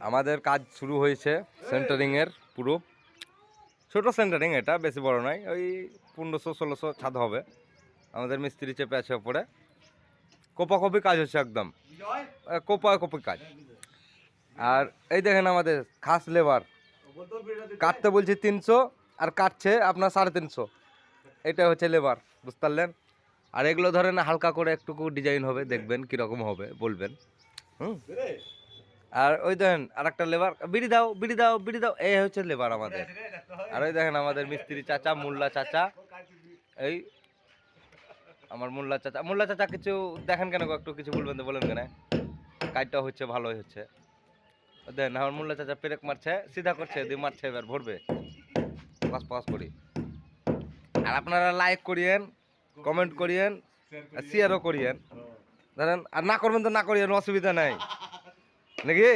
আমাদের কাজ শুরু হয়েছে সেন্টারিংয়ের পুরো ছোট সেন্টারিং, এটা বেশি বড় নয়, ওই 1500-1600 ছাদ হবে। আমাদের মিস্ত্রি চেপে আছে ওপরে, কোপাকপি কাজ হচ্ছে একদম, কোপাকপি কাজ। আর এই দেখেন আমাদের খাস লেবার, কাটতে বলছি 300 আর কাটছে আপনার 350, এটা হচ্ছে লেবার, বুঝতে পারলেন। আর এগুলো ধরেন হালকা করে একটুকু ডিজাইন হবে, দেখবেন কিরকম হবে বলবেন। আর ওই দেখেন আর একটা লেবার, বিড়ি দাও বিড়ি দাও বিড়ি দাও, এই হচ্ছে লেবার আমাদের। আর ওই দেখেন আমাদের মিস্ত্রি চাচা, মোল্লা চাচা, এই আমার মোল্লা চাচা কিছু দেখেন কেন, একটু কিছু বলবেন তো বলেন কেন, কাজটা হচ্ছে ভালোই হচ্ছে। দেখেন আমার মোল্লা চাচা পেরেক মারছে, সিধা করছে, দিয়ে মারছে, এবার ভরবে পাস করি। আর আপনারা লাইক করিয়েন, কমেন্ট করিয়েন, শেয়ারও করিয়েন, ধরেন আর না করবেন তো না করিয়েন, অসুবিধা নাই নাকি।